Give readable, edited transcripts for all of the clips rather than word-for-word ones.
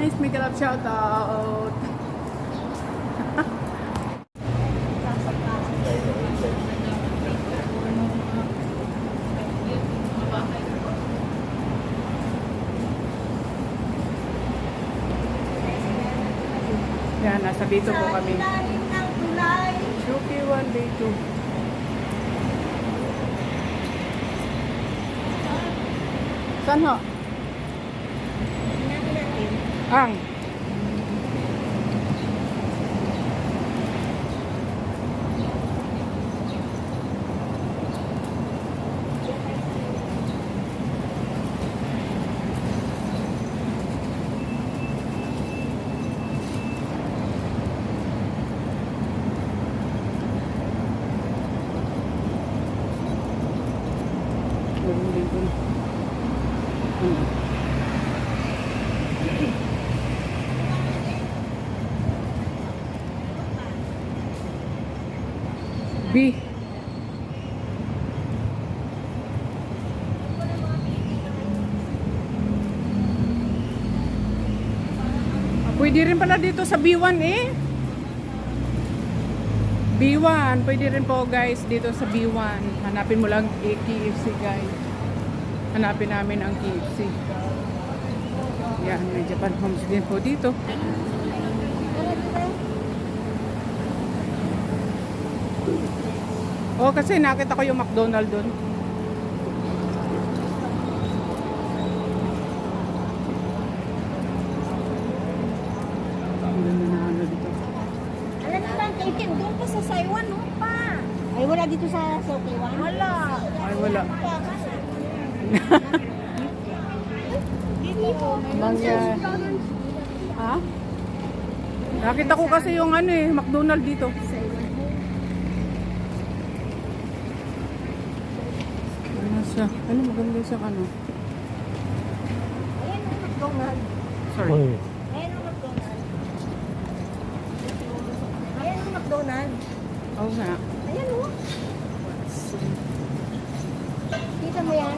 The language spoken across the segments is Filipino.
guys, make it up shout out. Yan, nasa dito po kami. Shuki 1 day 2. Saan ho? Ang. B. Pwede rin pala dito sa B1 eh. B1, pwede rin po guys dito sa B1. Hanapin mo lang KFC guys. Hanapin namin ang KFC. Yan, may Japan Homes din po dito. Oh, kasi nakita ko yung McDonald's doon. Alam mo lang, kaitin doon pa sa Saiwan, no pa. Ay, wala dito sa Saiwan? Wala. Ay, wala. Mangya. Ha? Nakita ko kasi yung ano eh, McDonald's dito. Ano maganda sa ano? Ayan ang McDonald's. Sorry. Ayan ang McDonald's. Ayan ang McDonald's. Oo nga. Ayan o. Kita mo yan?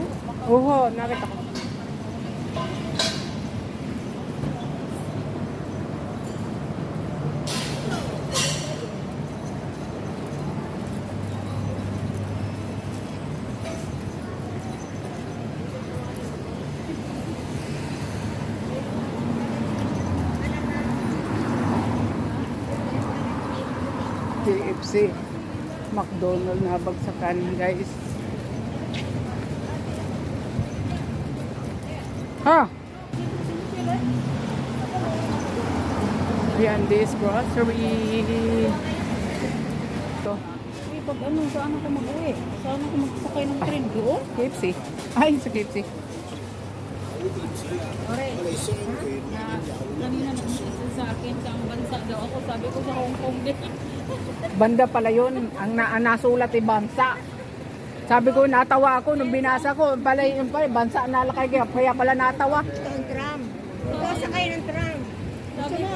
Oo, nakita ko. KFC, McDonald's na bagsakan guys. Ha? Yan, this grocery. Ito. Uy, pag ano, saan ako mag-uwi? Saan ako magsakay ng train doon? KFC. Ay, sa KFC. Alright. Kanina nag-message sa akin sa ang bansa daw ako. Sabi ko sa Hong Kong din. Banda pala yun. Ang nasulat ay bansa. Sabi ko, natawa ako nung binasa ko. Pala yun pala, bansa nalakay. Kaya pala natawa. Ito ang tram. Ito sakay ng tram. Sabi mo,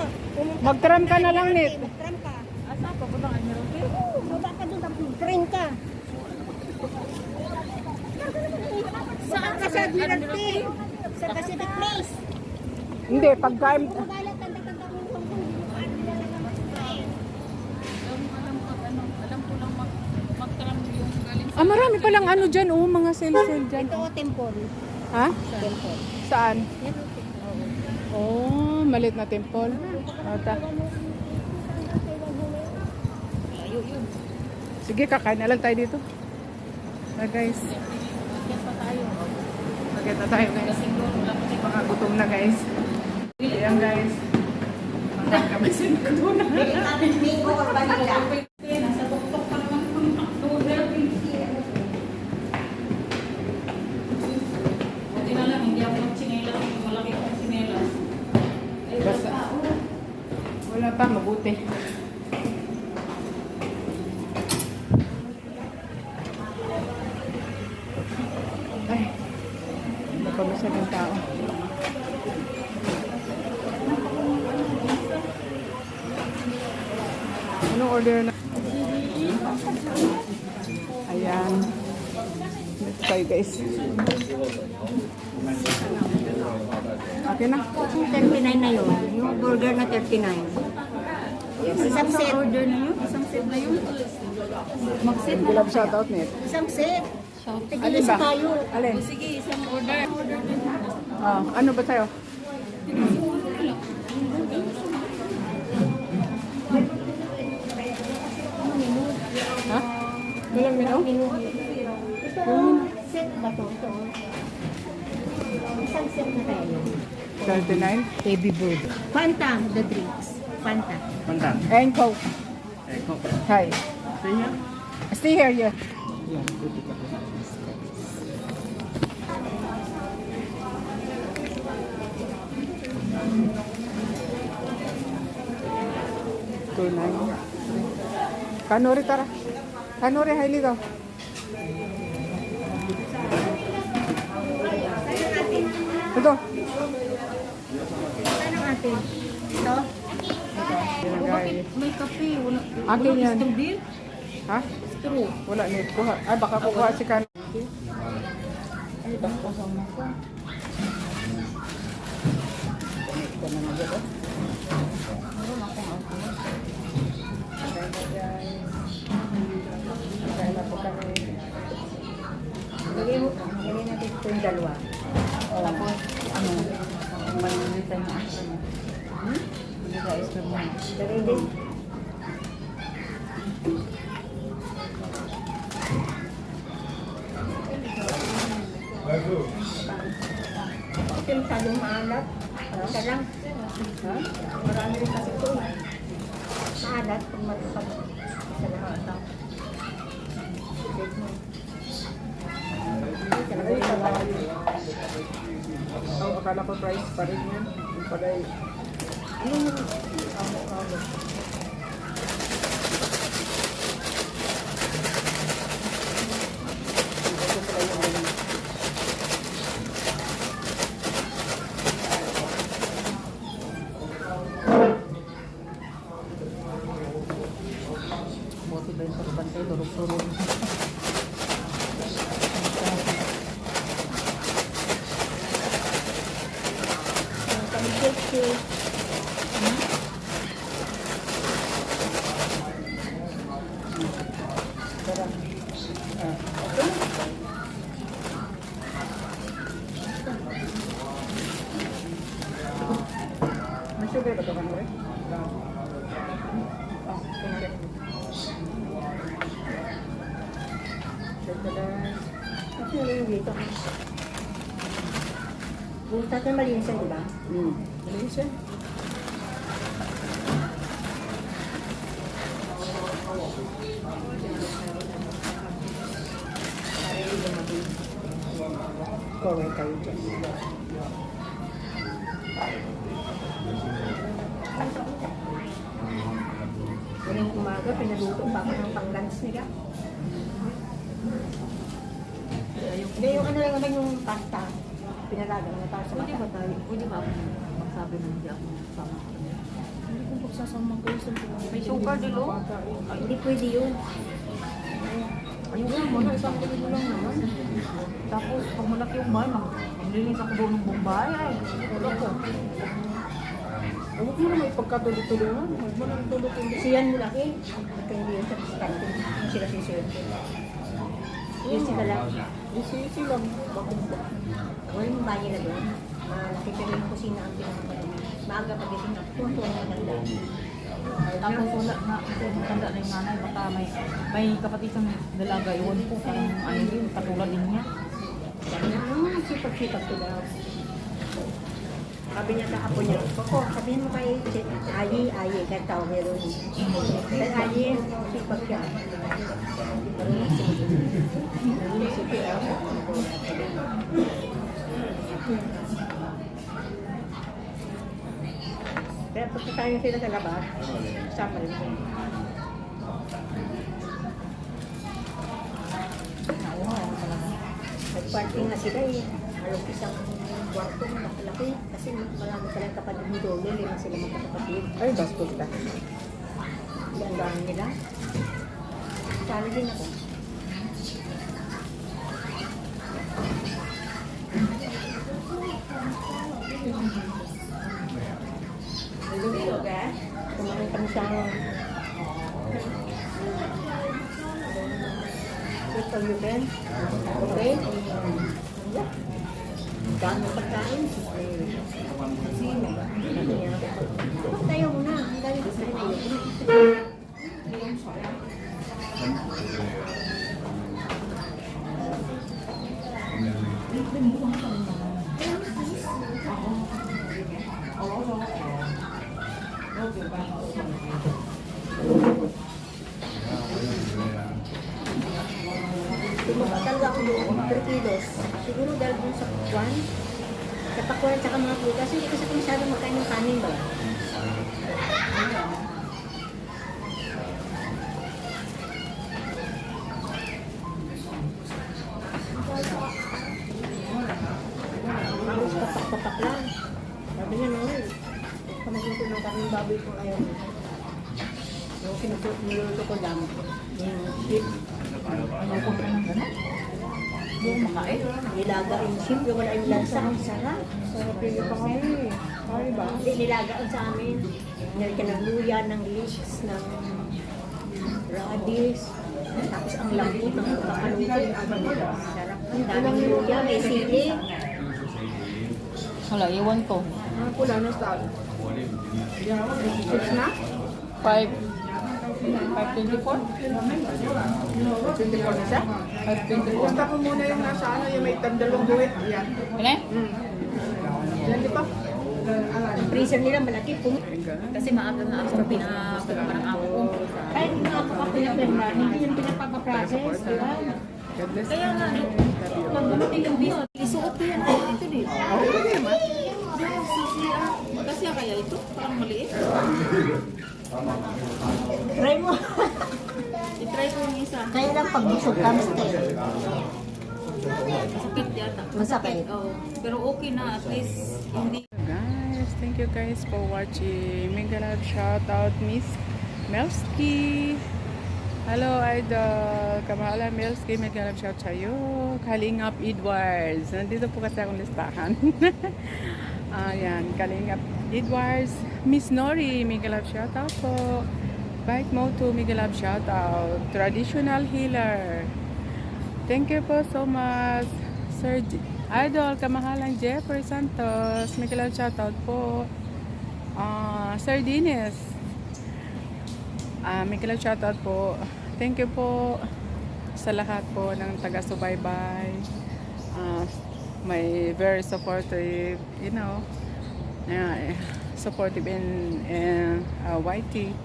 Mag-tram ka na lang, Nit. mag-tram ka. Asa pa po ng Admiralty? Oo, baba ka doon, tapos train ka. Saan ka sa Admiralty? Sa Pacific Place. Hindi, pagka... Magalat ang tanda mo Hong Kong. Alam ko lang mag-tram yung galing sa... Ah, marami palang ano dyan, oh, mga sale-sale dyan. Ito, temple. Ha? Temple. Saan? Oh, maliit na temple. Ata. Sige, kakain na lang tayo dito. Na guys. Magkita na tayo guys. Baka gutom na guys. Ayan guys. Magkita kami sa gutom na. Nasa tuktok pa naman kung McDonald's. Buti na lang, hindi ako magchinelas. Malaki akong chinelas. Basta. Wala pa, mabuti. Ay, napabasa ng tao. Anong order na? Ayan. Dito tayo guys. Okay na. 39 na yun. Yung burger na 39. Isang set. Order na yun? Isang set na yun? Mag-set na Bilab shoutout net. Isang set. Alin Tigilis ba? tayo. Alin? Sige, isang order. Ano ba sa'yo? Ha? Walang menu? Itong set ba to? Ito. Isang set na tayo. 39? Heavy burger. Fanta, the drinks. Fanta. Mantap. And Coke. Kok. Hi. Saya. Stay here, yeah. Kanori tara. Kanori haili daw. Ito. Ano atin? Ito? Guys. May kape. Wala. Akin yan. Straw din? Ha? Straw. Wala na kuha. Ay baka kukuha si Kan. Ay baka sama ko. Ito na nga dito. Meron akong alcohol. Kaya na po kami. Lagay natin ito yung dalawa. Tapos, ano? Malilitan na ice cream. Hindi ka ice cream mo. Lagay din. Ito masyadong maalat. Isa lang. Ha? Marami rin kasi ito. Maalat kung matupad. Isa lang ata. Ay, akala ko price pa rin yan. Yung pala eh. Buti ba yung pagbantay? Durog-durog. May sugar ba ito kan rin? Kasi ano yung dito? Butas na malinis yan, di ba? Malinis yan. Para hindi lumabing. Kaway kayo dyan. Ngayon umaga, pinaluto pa ako ng pang-lunch nila. Hindi, yung ano lang naman yung pasta. Pinalaga na para sa Pwede mata. ba tayo? Pwede ba ako magsabi na hindi ako sama? Hindi ko pagsasama ko sa may sugar dilo. Hindi pwede yun. Ayun lang mo na, isang kilo lang naman. Tapos, pag malaki yung bahay, maglinis ako doon ng buong bahay. Ay, wala ko. Huwag mo naman ipagkatuloy-tuloy. Huwag mo naman tuloy-tuloy. Siyan mo laki. Kaya hindi yun sa diskarte. Yung sila sisuyan. Yung sila lang. Isi lang. Bakit ba? Wala yung banyo na doon. Malaki pero yung kusina ang pinakamalaki. Maaga pagising ako. Tuwan-tuwan na maganda. Tapos wala na, kasi matanda na yung nanay, baka may kapatid siyang dalaga, iwan po, parang ano din, katulad din niya. Sabi niya, sipag-sipag ko daw. Sabi niya sa apo niya, Koko, sabihin mo kay Ayi, kahit tao meron. Kay Ayi, sipag siya. Kaya pagka tayo sila sa labas, sama rin siya. Nag-party nga sila eh. Halong isang kwarto na nakalaki. Kasi marami palang kapatid ni Dolo, lima sila magkakapatid. Ay, bastos ka. Ang dami nila. Sali din ako. isang ito you can. Okay? Yeah. Dami pagkain. Sino? Tayo muna. Ang dami pagkain na yun. Tumaba talaga ako doon, 3 kilos. Siguro dahil dun sa kwan, sa pakwan tsaka mga prutas, hindi kasi ako masyadong magkain ng kanin ba? Halos papak-papak lang. Sabi niya naman, kamagluto ng karning baboy kung ayaw mo. Yung niluluto ko lang, yung ship. Ano ko na ng gano'n? Yung makain. Nilaga yung ship, yung wala yung lansa. Ang sarap. Sarap yun pa kami. Ay ba? Hindi, nilagaan sa amin. Nilagyan ng luya, ng leeks, ng radish. Tapos ang lambot ng pagkakaluto. Sarap. Ang daming luya, may sili. Wala, iwan ko. Ang pula na sa 6 na? 5:24? 24 na siya? 5:24. Gusto ko muna yung nasa ano, yung may tandalong guwit. Yan. Ano? Yan di ba? Ang freezer nila malaki po. Kasi maaga na ako pinapagpa ng amo ko. Kahit hindi ako pinapirma, hindi yung pinapapaprocess, di ba? God bless. Kaya nga, pag dumating yung biso, isuot ko yan. Ay, ito din. Okay ba naman? Kasi kaya ito, parang maliit. Try mo. I-try ko yung isa. Kaya lang pag busog ka, stay. Masakit yata. Masakit. Oo. Pero okay na, at least hindi. Guys, thank you guys for watching. Mega love shout out Miss Melski. Hello idol. Kamala Melski, mega love shout sa'yo. Kalingap Edwards. Nandito po kasi akong listahan. Ayan, Kalingap Edwards. Miss Nori, mega love shout out po. Bike Moto, mega love shout out. Traditional Healer. Thank you po so much. Sir Idol, kamahalang Jeffrey Santos. Mega love shout out po. Sir Dines. Mega love shout out po. Thank you po sa lahat po ng taga-subaybay. May very supportive, you know, supportive in YT.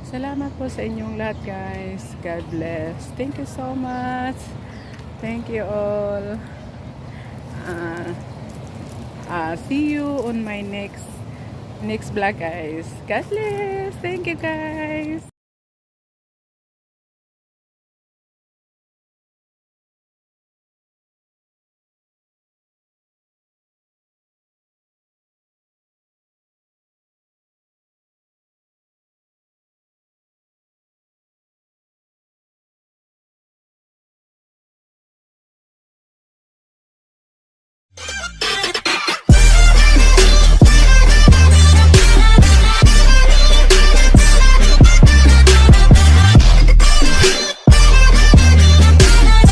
Salamat po sa inyong lahat guys. God bless. Thank you so much. Thank you all. See you on my next vlog guys. God bless. Thank you guys.